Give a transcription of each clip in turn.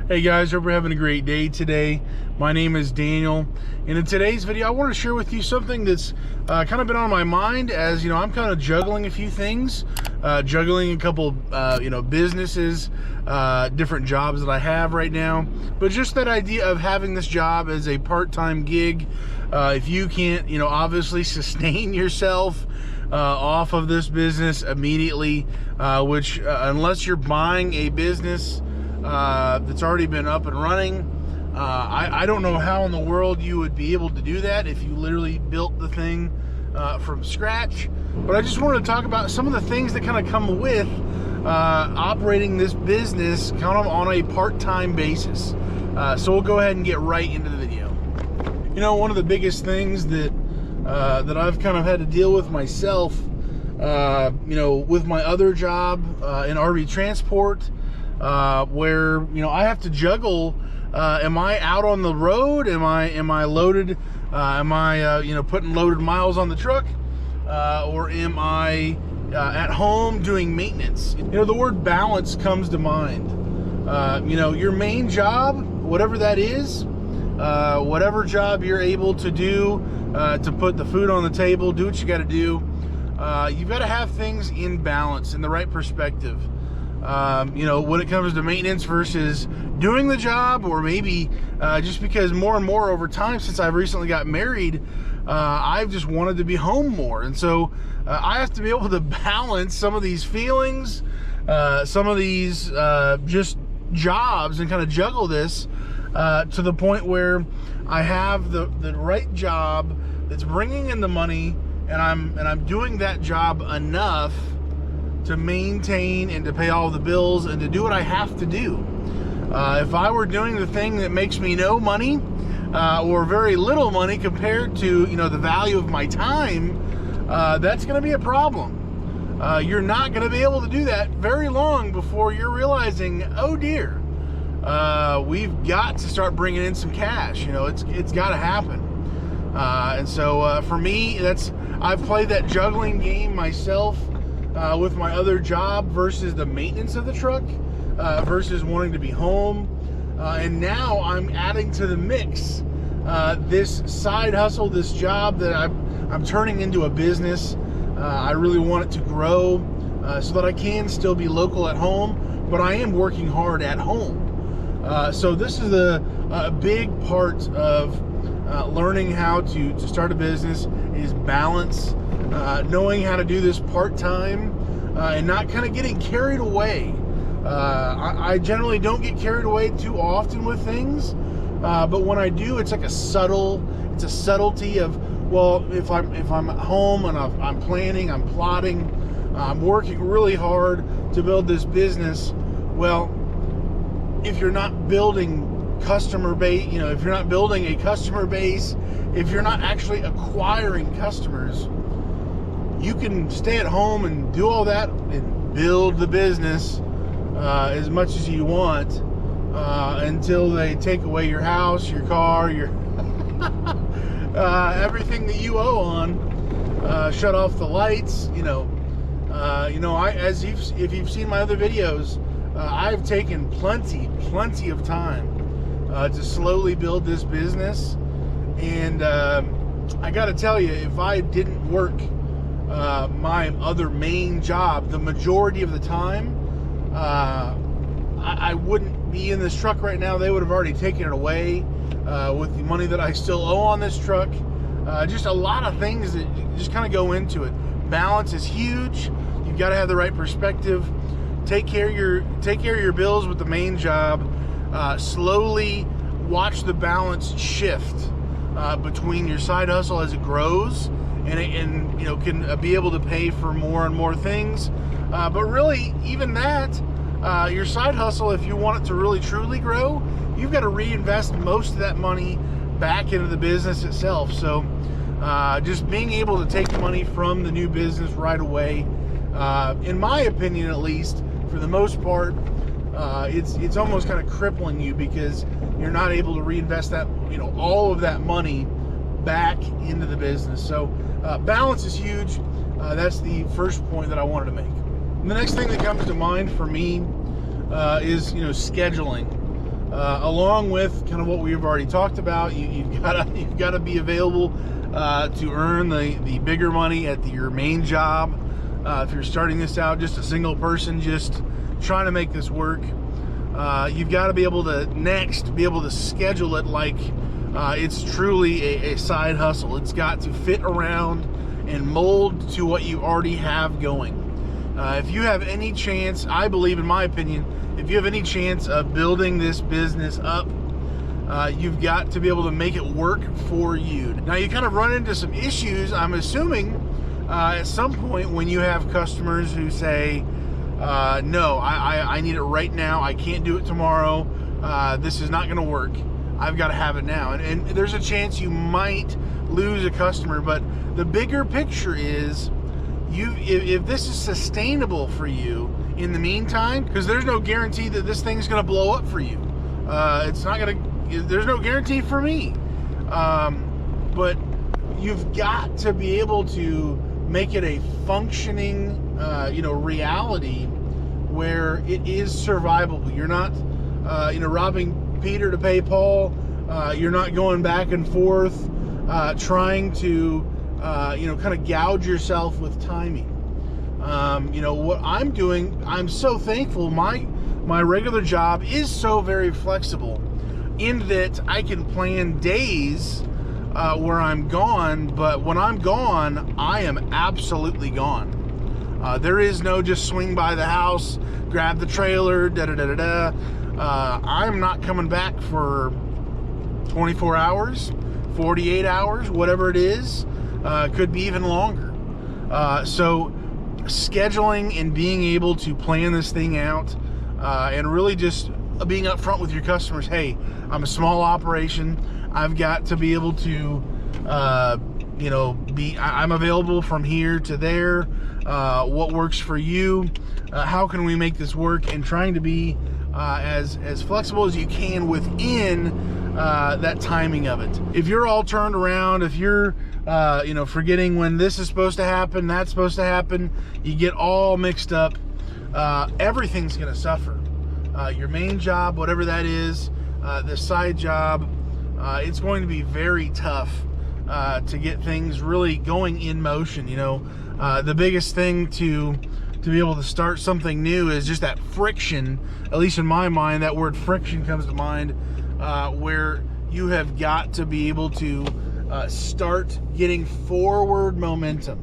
Hey guys, hope you're having a great day today. My name is Daniel, and in today's video I want to share with you something that's kind of been on my mind. As you know, I'm kind of juggling a few things, juggling a couple businesses, different jobs that I have right now. But just that idea of having this job as a part-time gig, if you can't obviously sustain yourself off of this business immediately, which unless you're buying a business that's already been up and running, I don't know how in the world you would be able to do that if you literally built the thing from scratch. But I just wanted to talk about some of the things that kind of come with operating this business kind of on a part-time basis. So we'll go ahead and get right into the video. One of the biggest things that I've kind of had to deal with myself, with my other job in RV transport, where I have to juggle. Am I out on the road? Am I loaded? Am I putting loaded miles on the truck, or am I at home doing maintenance? The word balance comes to mind. Your main job, whatever that is, whatever job you're able to do to put the food on the table, do what you got to do. You've got to have things in balance, in the right perspective. When it comes to maintenance versus doing the job, or maybe just because more and more over time since I've recently got married, I've just wanted to be home more. And so I have to be able to balance some of these feelings, some of these just jobs, and kind of juggle this to the point where I have the right job that's bringing in the money, and I'm doing that job enough to maintain and to pay all the bills and to do what I have to do. If I were doing the thing that makes me no money, or very little money compared to the value of my time, that's going to be a problem. You're not going to be able to do that very long before you're realizing, oh dear, we've got to start bringing in some cash. It's got to happen. And so for me, I've played that juggling game myself, with my other job versus the maintenance of the truck, versus wanting to be home. And now I'm adding to the mix this side hustle, this job that I'm turning into a business. I really want it to grow so that I can still be local at home, but I am working hard at home. So this is a big part of learning how to start a business, is balance, knowing how to do this part-time, and not kind of getting carried away. I generally don't get carried away too often with things, but when I do, it's like a subtlety of, well, if I'm at home and I'm planning, I'm plotting, I'm working really hard to build this business. Well, if you're not building customer base, if you're not building a customer base, if you're not actually acquiring customers, you can stay at home and do all that and build the business as much as you want until they take away your house, your car, your everything that you owe on, shut off the lights. If you've seen my other videos, I've taken plenty of time to slowly build this business, and I got to tell you, if I didn't work my other main job the majority of the time, I wouldn't be in this truck right now. They would have already taken it away with the money that I still owe on this truck. Just a lot of things that just kind of go into it. Balance is huge. You've got to have the right perspective. Take care of your bills with the main job. Slowly watch the balance shift between your side hustle as it grows, and can be able to pay for more and more things. But really, even that, your side hustle, if you want it to really truly grow, you've got to reinvest most of that money back into the business itself. So just being able to take money from the new business right away, in my opinion at least, for the most part, it's almost kind of crippling you, because you're not able to reinvest that, all of that money back into the business. So balance is huge. That's the first point that I wanted to make. And the next thing that comes to mind for me is scheduling. along with kind of what we've already talked about. You've got to be available to earn the bigger money at your main job. If you're starting this out, just a single person, just trying to make this work, you've got to be able to schedule it like it's truly a side hustle. It's got to fit around and mold to what you already have going. If you have any chance, I believe, in my opinion, if you have any chance of building this business up, you've got to be able to make it work for you. Now, you kind of run into some issues, I'm assuming, at some point when you have customers who say, no, I need it right now. I can't do it tomorrow. This is not going to work. I've got to have it now. And there's a chance you might lose a customer, but the bigger picture is, if this is sustainable for you in the meantime, because there's no guarantee that this thing's going to blow up for you. There's no guarantee for me. But you've got to be able to make it a functioning, reality where it is survivable. You're not, robbing Peter to pay Paul. You're not going back and forth, trying to, kind of gouge yourself with timing. What I'm doing, I'm so thankful. My regular job is so very flexible in that I can plan days where I'm gone, but when I'm gone, I am absolutely gone. There is no just swing by the house, grab the trailer, I'm not coming back for 24 hours, 48 hours, whatever it is. Could be even longer. So scheduling and being able to plan this thing out, and really just being upfront with your customers. Hey, I'm a small operation. I've got to be able to, I'm available from here to there. What works for you? How can we make this work? And trying to be as flexible as you can within that timing of it. If you're all turned around, if you're forgetting when this is supposed to happen, that's supposed to happen, you get all mixed up, everything's going to suffer. Your main job, whatever that is, the side job, it's going to be very tough to get things really going in motion. The biggest thing to be able to start something new is just that friction. At least in my mind, that word friction comes to mind, where you have got to be able to start getting forward momentum.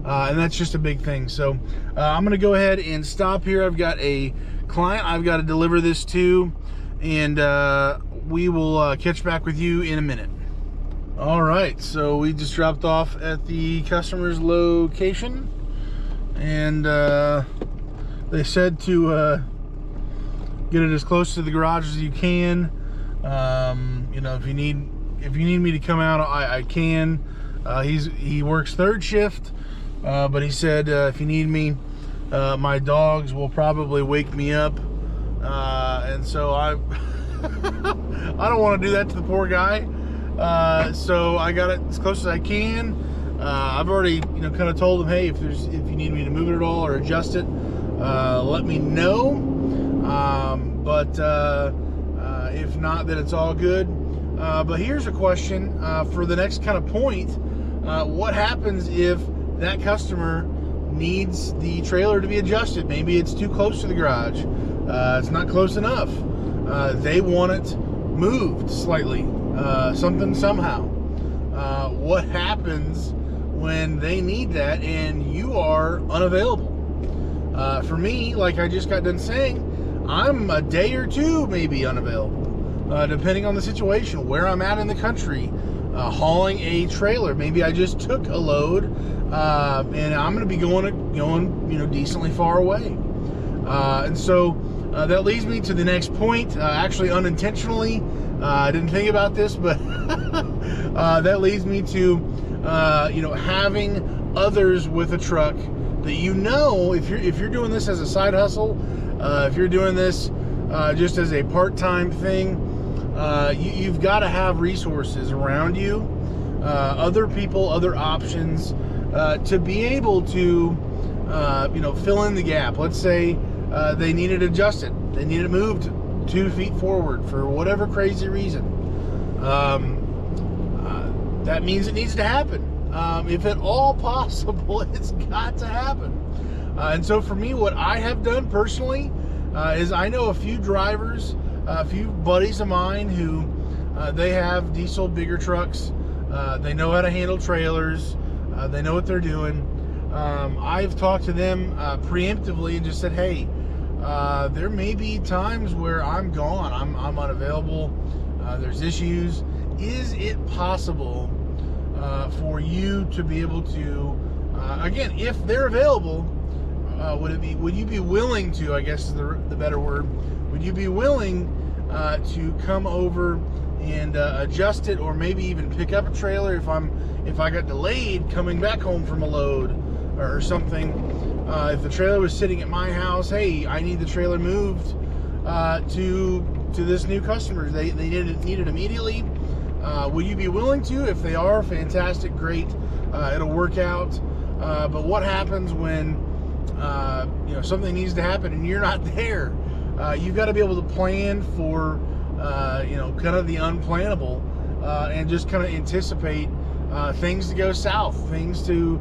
And that's just a big thing. So I'm going to go ahead and stop here. I've got a client I've got to deliver this to, and we will catch back with you in a minute. All right, so we just dropped off at the customer's location, and they said to get it as close to the garage as you can. If you need me to come out, I can. He works third shift, but he said if you need me, my dogs will probably wake me up, and so I I don't want to do that to the poor guy. So I got it as close as I can. I've already kind of told him, hey, if you need me to move it at all or adjust it, let me know. But if not, then it's all good. But here's a question for the next kind of point. What happens if that customer needs the trailer to be adjusted? Maybe it's too close to the garage. It's not close enough. They want it moved slightly, something somehow. What happens when they need that and you are unavailable? For me, like I just got done saying, I'm a day or two maybe unavailable, depending on the situation, where I'm at in the country, hauling a trailer. Maybe I just took a load, and I'm going to be going, decently far away. And so that leads me to the next point. Actually, unintentionally, I didn't think about this, but that leads me to, having others with a truck that if you're doing this as a side hustle, if you're doing this just as a part-time thing, you've got to have resources around you, other people, other options, to be able to, fill in the gap. Let's say they need it adjusted, they need it moved 2 feet forward for whatever crazy reason, that means it needs to happen. If at all possible, it's got to happen. And so for me, what I have done personally is I know a few drivers, a few buddies of mine who they have diesel bigger trucks. They know how to handle trailers. They know what they're doing. I've talked to them preemptively and just said, hey, there may be times where I'm gone. I'm unavailable. There's issues. Is it possible for you to be able to, again, if they're available, would you be willing to, I guess is the better word, would you be willing to come over and adjust it, or maybe even pick up a trailer if I got delayed coming back home from a load or something? If the trailer was sitting at my house, hey, I need the trailer moved to this new customer. They need it immediately. Would you be willing to? If they are, fantastic, great. It'll work out. But what happens when something needs to happen and you're not there? You've got to be able to plan for kind of the unplannable, and just kind of anticipate things to go south, things to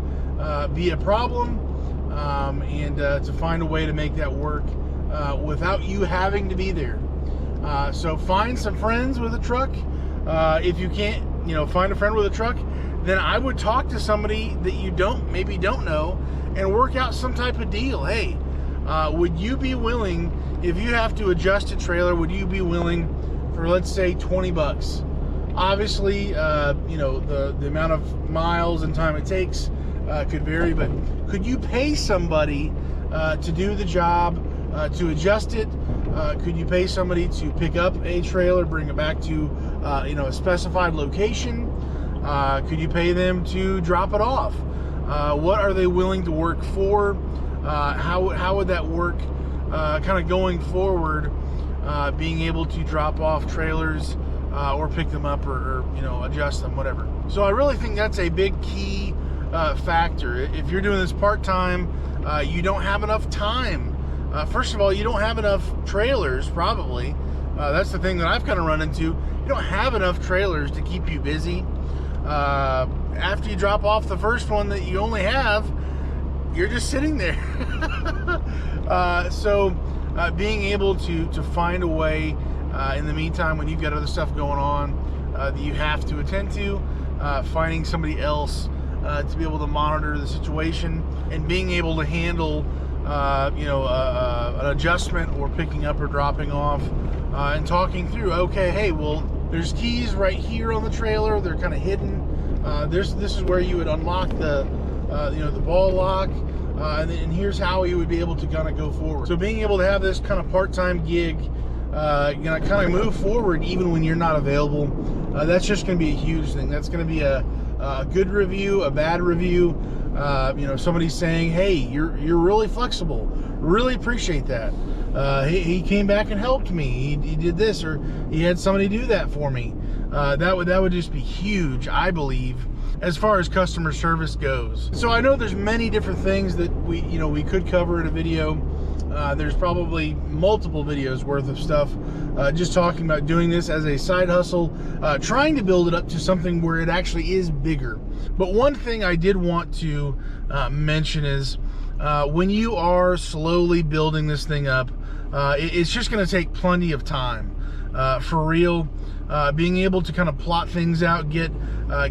be a problem, and to find a way to make that work without you having to be there. So find some friends with a truck. If you can't, find a friend with a truck, then I would talk to somebody that you maybe don't know and work out some type of deal. Hey, would you be willing, if you have to adjust a trailer, would you be willing for, let's say, $20? Obviously, the amount of miles and time it takes could vary, but could you pay somebody to do the job, to adjust it? Could you pay somebody to pick up a trailer, bring it back to a specified location? Could you pay them to drop it off? What are they willing to work for? How would that work kind of going forward, being able to drop off trailers or pick them up or adjust them, whatever. So I really think that's a big key factor. If you're doing this part-time, you don't have enough time. First of all, you don't have enough trailers, probably. That's the thing that I've kind of run into. You don't have enough trailers to keep you busy. After you drop off the first one that you only have, you're just sitting there. So being able to find a way in the meantime, when you've got other stuff going on that you have to attend to, finding somebody else to be able to monitor the situation and being able to handle an adjustment or picking up or dropping off, and talking through, okay, hey, well, there's keys right here on the trailer, they're kind of hidden. This is where you would unlock the ball lock, and here's how you would be able to kind of go forward. So being able to have this kind of part-time gig, kind of move forward even when you're not available, that's just going to be a huge thing. That's going to be a good review, a bad review. Somebody saying, hey, you're really flexible, really appreciate that. He came back and helped me, he did this, or he had somebody do that for me. That would just be huge, I believe, as far as customer service goes. So I know there's many different things that we could cover in a video. There's probably multiple videos worth of stuff just talking about doing this as a side hustle, trying to build it up to something where it actually is bigger. But one thing I did want to mention is when you are slowly building this thing up, it's just going to take plenty of time. For real, being able to kind of plot things out, get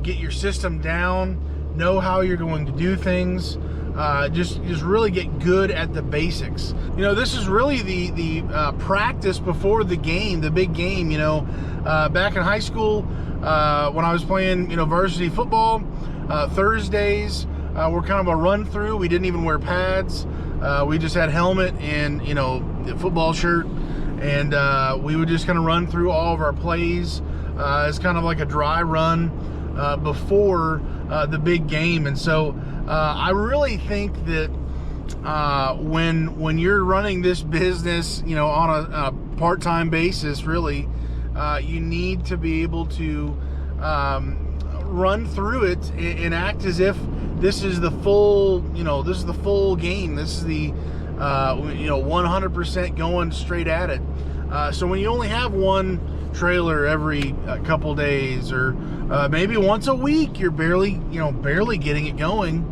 your system down, know how you're going to do things, just really get good at the basics. This is really the practice before the game, the big game. Back in high school, when I was playing varsity football, Thursdays were kind of a run through. We didn't even wear pads. We just had helmet and the football shirt, and we would just kind of run through all of our plays as kind of like a dry run before the big game. And so I really think that when you're running this business, on a part-time basis, really, you need to be able to run through it and act as if this is the full, this is the full game. This is the 100% going straight at it. So when you only have one trailer every couple days, or maybe once a week, you're barely getting it going.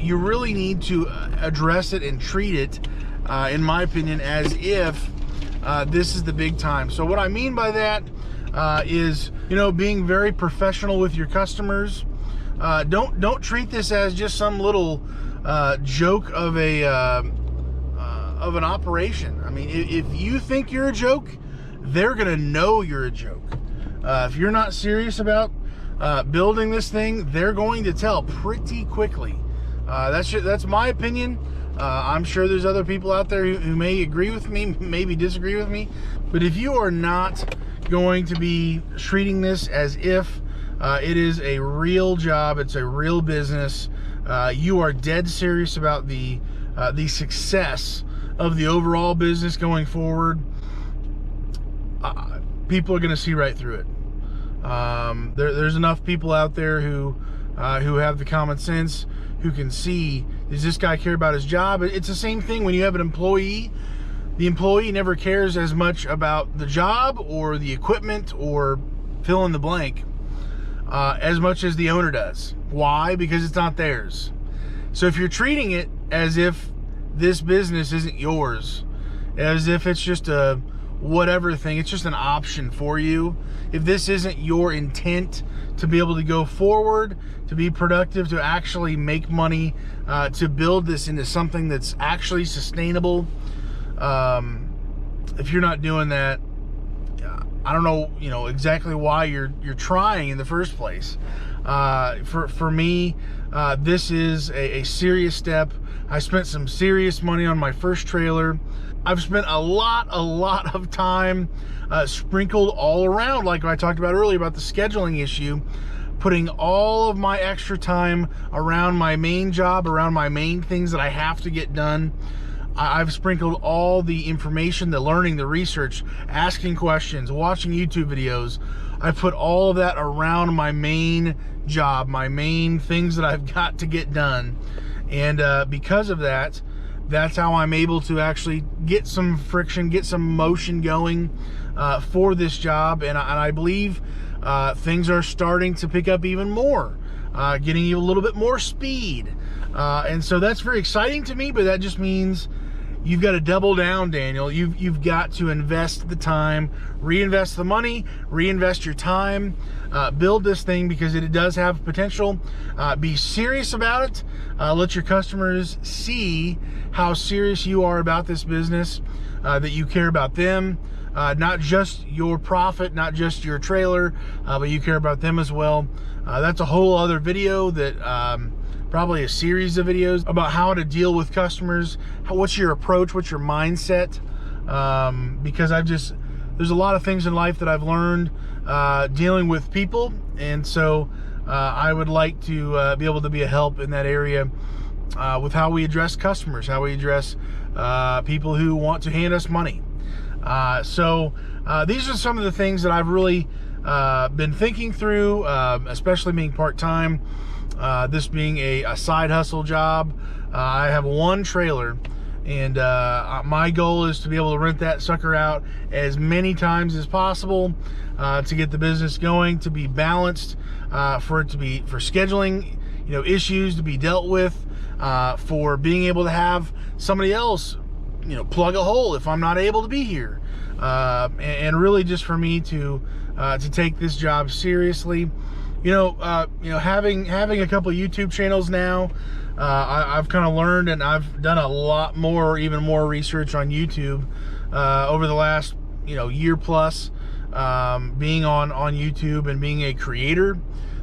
You really need to address it and treat it, in my opinion, as if this is the big time. So what I mean by that is, being very professional with your customers. Don't treat this as just some little joke of an operation. I mean, if you think you're a joke, they're gonna know you're a joke. If you're not serious about building this thing, they're going to tell pretty quickly. That's my opinion. I'm sure there's other people out there who may agree with me, maybe disagree with me. But if you are not going to be treating this as if it is a real job, it's a real business, you are dead serious about the success of the overall business going forward, people are going to see right through it. There's enough people out there who have the common sense, who can see, does this guy care about his job? It's the same thing when you have an employee. The employee never cares as much about the job or the equipment or fill in the blank as much as the owner does. Why? Because it's not theirs. So if you're treating it as if this business isn't yours, as if it's just a whatever thing, it's just an option for you, if this isn't your intent to be able to go forward, to be productive, to actually make money, to build this into something that's actually sustainable, if you're not doing that, I don't know, exactly why you're trying in the first place. For me, this is a serious step. I spent some serious money on my first trailer. I've spent a lot of time sprinkled all around, like I talked about earlier about the scheduling issue, putting all of my extra time around my main job, around my main things that I have to get done. I've sprinkled all the information, the learning, the research, asking questions, watching YouTube videos. I put all of that around my main job, my main things that I've got to get done. And because of that, that's how I'm able to actually get some friction, get some motion going for this job. And I believe things are starting to pick up even more, getting you a little bit more speed. And so that's very exciting to me, but that just means you've got to double down, Daniel. You've got to invest the time, reinvest the money, reinvest your time, build this thing because it does have potential. Be serious about it. Let your customers see how serious you are about this business, that you care about them, not just your profit, not just your trailer, but you care about them as well. That's a whole other video that probably a series of videos about how to deal with customers, what's your approach, what's your mindset, because there's a lot of things in life that I've learned dealing with people, and so I would like to be able to be a help in that area with how we address customers, how we address people who want to hand us money. So these are some of the things that I've really been thinking through, especially being part-time. This being a side hustle job. I have one trailer, and my goal is to be able to rent that sucker out as many times as possible to get the business going, to be balanced, for scheduling, issues to be dealt with, for being able to have somebody else, plug a hole if I'm not able to be here, and really just for me to take this job seriously. Having a couple of YouTube channels now, I've kind of learned, and I've done a lot more, even more research on YouTube over the last year plus, being on YouTube and being a creator.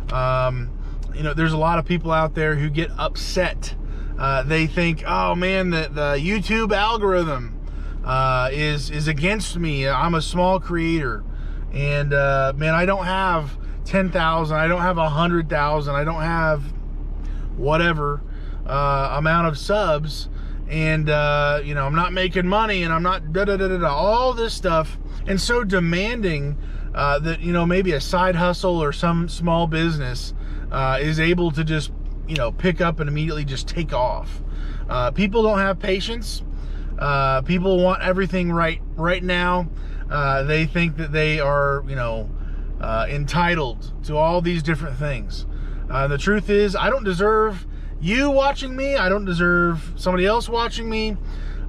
There's a lot of people out there who get upset. They think, oh man, the YouTube algorithm is against me. I'm a small creator, and man, I don't have 10,000, I don't have 100,000, I don't have whatever amount of subs, and I'm not making money, and I'm not all this stuff, and so demanding that maybe a side hustle or some small business is able to just pick up and immediately just take off. People don't have patience. People want everything right now. They think that they are, entitled to all these different things. The truth is, I don't deserve you watching me. I don't deserve somebody else watching me.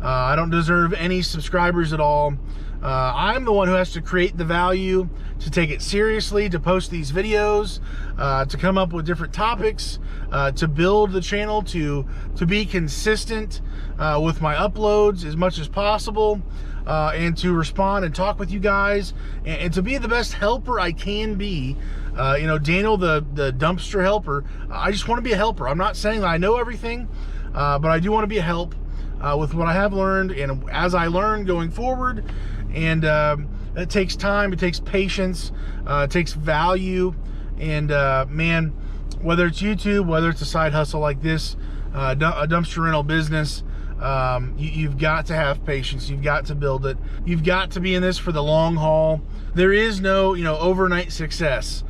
I don't deserve any subscribers at all. I'm the one who has to create the value, to take it seriously, to post these videos, to come up with different topics, to build the channel, to be consistent with my uploads as much as possible, and to respond and talk with you guys, and to be the best helper I can be. Daniel, the dumpster helper, I just want to be a helper. I'm not saying that I know everything, but I do want to be a help with what I have learned, and as I learn going forward. And it takes time, it takes patience, it takes value, and man, whether it's YouTube, whether it's a side hustle like this, a dumpster rental business, you've got to have patience. You've got to build it. You've got to be in this for the long haul. There is no, overnight success.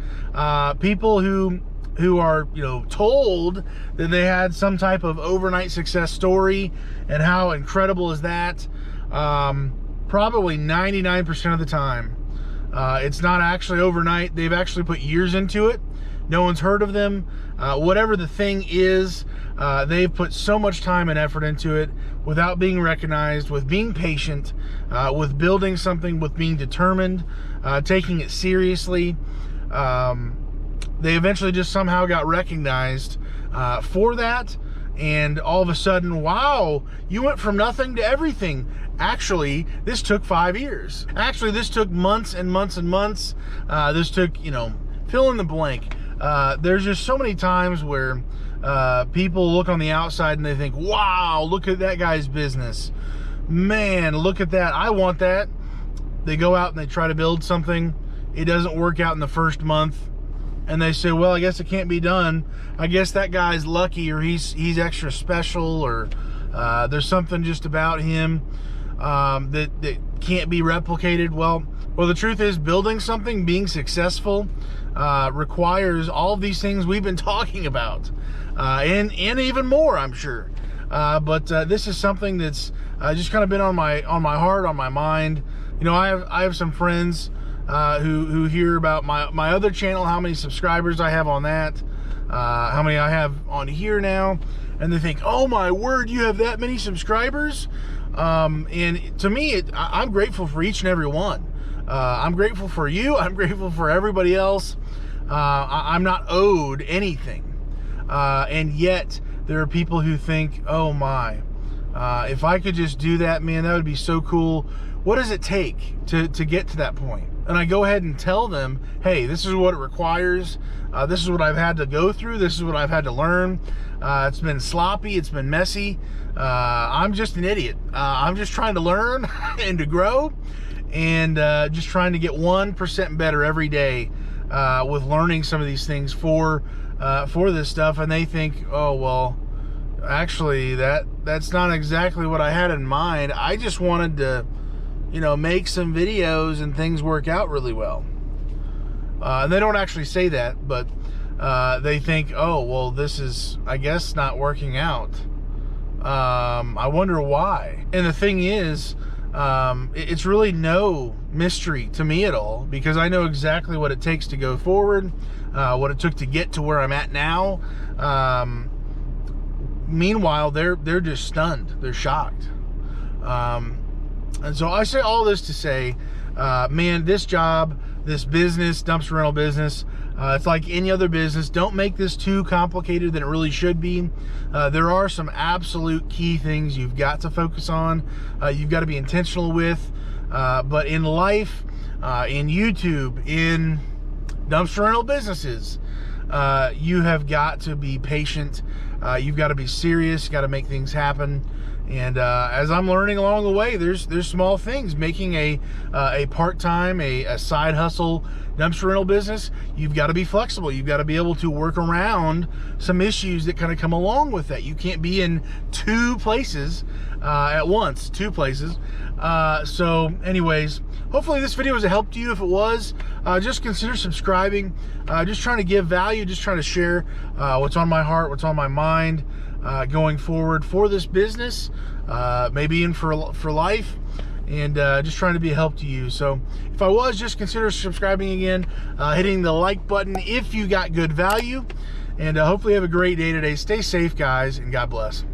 People who are, told that they had some type of overnight success story, and how incredible is that? Probably 99% of the time, it's not actually overnight. They've actually put years into it. No one's heard of them. Whatever the thing is, they've put so much time and effort into it without being recognized, with being patient, with building something, with being determined, taking it seriously. They eventually just somehow got recognized for that, and all of a sudden, wow, you went from nothing to everything. Actually, this took 5 years. Actually, this took months and months and months. This took, fill in the blank. There's just so many times where people look on the outside and they think, wow, look at that guy's business. Man, look at that. I want that. They go out and they try to build something. It doesn't work out in the first month. And they say, well, I guess it can't be done. I guess that guy's lucky, or he's extra special, or there's something just about him that can't be replicated. Well, the truth is, building something, being successful, requires all of these things we've been talking about, and even more, I'm sure. But this is something that's just kind of been on my heart, on my mind. I have some friends who hear about my other channel, how many subscribers I have on that, how many I have on here now, and they think, oh my word, you have that many subscribers. And to me, I'm grateful for each and every one. I'm grateful for you. I'm grateful for everybody else. I'm not owed anything. And yet there are people who think, oh my, if I could just do that, man, that would be so cool. What does it take to get to that point? And I go ahead and tell them, hey, this is what it requires. This is what I've had to go through. This is what I've had to learn. It's been sloppy. It's been messy. I'm just an idiot. I'm just trying to learn and to grow, and just trying to get 1% better every day with learning some of these things for this stuff. And they think, oh, well, actually, that's not exactly what I had in mind. I just wanted to, make some videos and things work out really well. And they don't actually say that, but they think, oh, well, this is, I guess, not working out. I wonder why. And the thing is, it's really no mystery to me at all, because I know exactly what it takes to go forward, what it took to get to where I'm at now. Meanwhile, they're just stunned. They're shocked. And so I say all this to say, man, this job, this business, dumpster rental business, it's like any other business. Don't make this too complicated than it really should be. There are some absolute key things you've got to focus on. You've got to be intentional with. But in life, in YouTube, in dumpster rental businesses, you have got to be patient. You've got to be serious. You got to make things happen. And as I'm learning along the way, there's small things. Making a part-time, a side hustle dumpster rental business, you've got to be flexible. You've got to be able to work around some issues that kind of come along with that. You can't be in two places at once, two places. So anyways, hopefully this video was a help to you. If it was, just consider subscribing. Just trying to give value, just trying to share what's on my heart, what's on my mind going forward for this business, maybe in for life, and just trying to be a help to you. So if I was, just consider subscribing again, hitting the like button if you got good value, and hopefully have a great day today. Stay safe, guys, and God bless.